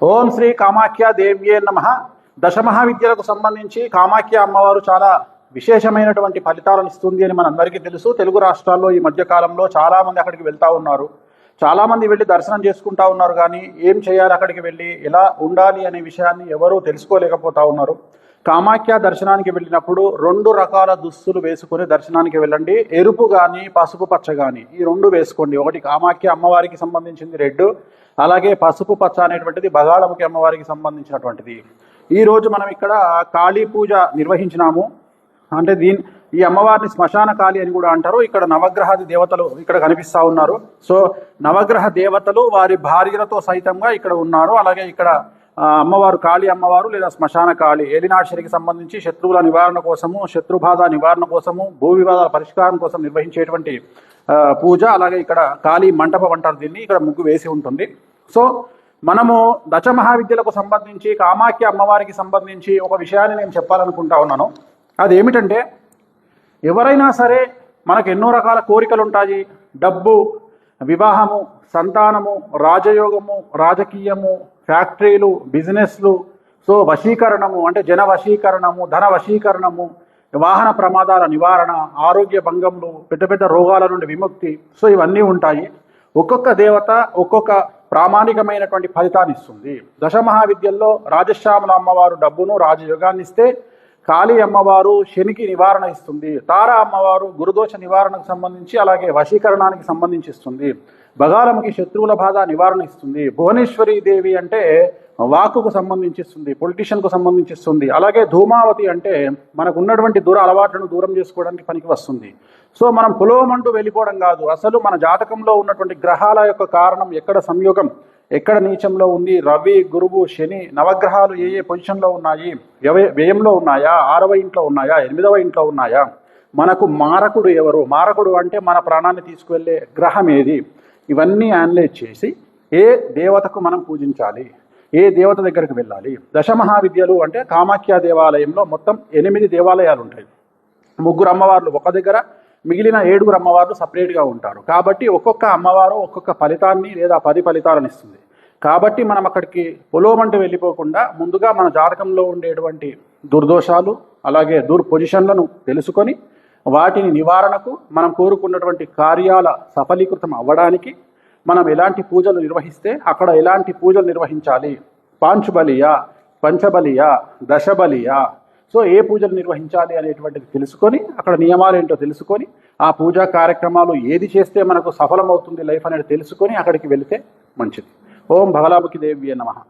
ఓం శ్రీ కామాఖ్య దేవ్యే నమః. దశమహావిద్యలకు సంబంధించి కామాఖ్య అమ్మవారు చాలా విశేషమైనటువంటి ఫలితాలను ఇస్తుంది అని మనందరికీ తెలుసు. తెలుగు రాష్ట్రాల్లో ఈ మధ్యకాలంలో చాలామంది అక్కడికి వెళ్తూ ఉన్నారు. చాలామంది వెళ్ళి దర్శనం చేసుకుంటా ఉన్నారు. కానీ ఏం చేయాలి, అక్కడికి వెళ్ళి ఎలా ఉండాలి అనే విషయాన్ని ఎవరూ తెలుసుకోలేకపోతా ఉన్నారు. కామాఖ్య దర్శనానికి వెళ్ళినప్పుడు 2 రకాల దుస్తులు వేసుకొని దర్శనానికి వెళ్ళండి. ఎరుపు కానీ పసుపు పచ్చ కానీ ఈ 2 వేసుకోండి. ఒకటి కామాఖ్య అమ్మవారికి సంబంధించింది రెడ్, అలాగే పసుపు పచ్చ అనేటువంటిది బగాళముఖి అమ్మవారికి సంబంధించినటువంటిది. ఈరోజు మనం ఇక్కడ కాళీ పూజ నిర్వహించినాము. అంటే ఈ అమ్మవారిని శ్మశాన కాళి అని కూడా అంటారు. ఇక్కడ నవగ్రహాది దేవతలు ఇక్కడ కనిపిస్తూ ఉన్నారు. సో నవగ్రహ దేవతలు వారి భార్యలతో సైతంగా ఇక్కడ ఉన్నారు. అలాగే ఇక్కడ అమ్మవారు కాళీ అమ్మవారు లేదా శ్మశాన కాళి ఏలినాశరికి సంబంధించి శత్రువుల నివారణ కోసము, శత్రుబాధ నివారణ కోసము, భూ వివాదాల పరిష్కారం కోసం నిర్వహించేటువంటి పూజ. అలాగే ఇక్కడ కాళీ మంటపం అంటారు దీన్ని. ఇక్కడ ముగ్గు వేసి ఉంటుంది. సో మనము దశమహావిద్యలకు సంబంధించి కామాఖ్య అమ్మవారికి సంబంధించి ఒక విషయాన్ని నేను చెప్పాలనుకుంటా ఉన్నాను. అదేమిటంటే, ఎవరైనా సరే మనకు ఎన్నో రకాల కోరికలు ఉంటాయి. డబ్బు, వివాహము, సంతానము, రాజయోగము, రాజకీయము, ఫ్యాక్టరీలు, బిజినెస్లు, సో వశీకరణము అంటే జన వశీకరణము, ధన వశీకరణము, వాహన ప్రమాదాల నివారణ, ఆరోగ్య భంగములు, పెద్ద పెద్ద రోగాల నుండి విముక్తి. సో ఇవన్నీ ఉంటాయి. ఒక్కొక్క దేవత ఒక్కొక్క ప్రామాణికమైనటువంటి ఫలితాన్ని ఇస్తుంది. దశమహావిద్యల్లో రాజశ్యామల అమ్మవారు డబ్బును, రాజయోగాన్ని ఇస్తే, కాళీ అమ్మవారు శనికి నివారణ ఇస్తుంది, తారా అమ్మవారు గురుదోష నివారణకు సంబంధించి అలాగే వశీకరణానికి సంబంధించి ఇస్తుంది, బగాళముఖి శత్రువుల బాధ నివారణ ఇస్తుంది, భువనేశ్వరి దేవి అంటే వాకుకు సంబంధించి ఇస్తుంది, పొలిటీషియన్కు సంబంధించి ఇస్తుంది, అలాగే ధూమావతి అంటే మనకు ఉన్నటువంటి అలవాట్లను దూరం చేసుకోవడానికి పనికి వస్తుంది. సో మనం పులోమంటూ వెళ్ళిపోవడం కాదు, అసలు మన జాతకంలో ఉన్నటువంటి గ్రహాల యొక్క కారణం, ఎక్కడ సంయోగం, ఎక్కడ నీచంలో ఉంది, రవి, గురువు, శని, నవగ్రహాలు ఏ పొజిషన్లో ఉన్నాయి, వ్యయంలో ఉన్నాయా, 6వ ఇంట్లో ఉన్నాయా, 8వ ఇంట్లో ఉన్నాయా, మనకు మారకుడు ఎవరు, మారకుడు అంటే మన ప్రాణాన్ని తీసుకువెళ్ళే గ్రహం ఏది, ఇవన్నీ అనలైజ్ చేసి ఏ దేవతకు మనం పూజించాలి, ఏ దేవత దగ్గరికి వెళ్ళాలి. దశమహావిద్యలు అంటే కామాఖ్య దేవాలయంలో మొత్తం 8 దేవాలయాలు ఉంటాయి. 3 అమ్మవార్లు ఒక దగ్గర, మిగిలిన 7 అమ్మవార్లు సపరేట్గా ఉంటారు. కాబట్టి ఒక్కొక్క అమ్మవారు ఒక్కొక్క ఫలితాన్ని లేదా 10 ఫలితాలను ఇస్తుంది. కాబట్టి మనం అక్కడికి పొలోమంటూ వెళ్ళిపోకుండా ముందుగా మన జాతకంలో ఉండేటువంటి దుర్దోషాలు అలాగే దుర్పొజిషన్లను తెలుసుకొని వాటిని నివారణకు, మనం కోరుకున్నటువంటి కార్యాల సఫలీకృతం అవ్వడానికి మనం ఎలాంటి పూజలు నిర్వహిస్తే అక్కడ ఎలాంటి పూజలు నిర్వహించాలి, పాంచుబలియా, పంచబలియా, దశబలియా, సో ఏ పూజలు నిర్వహించాలి అనేటువంటిది తెలుసుకొని, అక్కడ నియమాలు ఏంటో తెలుసుకొని, ఆ పూజా కార్యక్రమాలు ఏది చేస్తే మనకు సఫలమవుతుంది లైఫ్ అనేది తెలుసుకొని అక్కడికి వెళితే మంచిది. ఓం బగాళముఖి దేవ్యే నమః.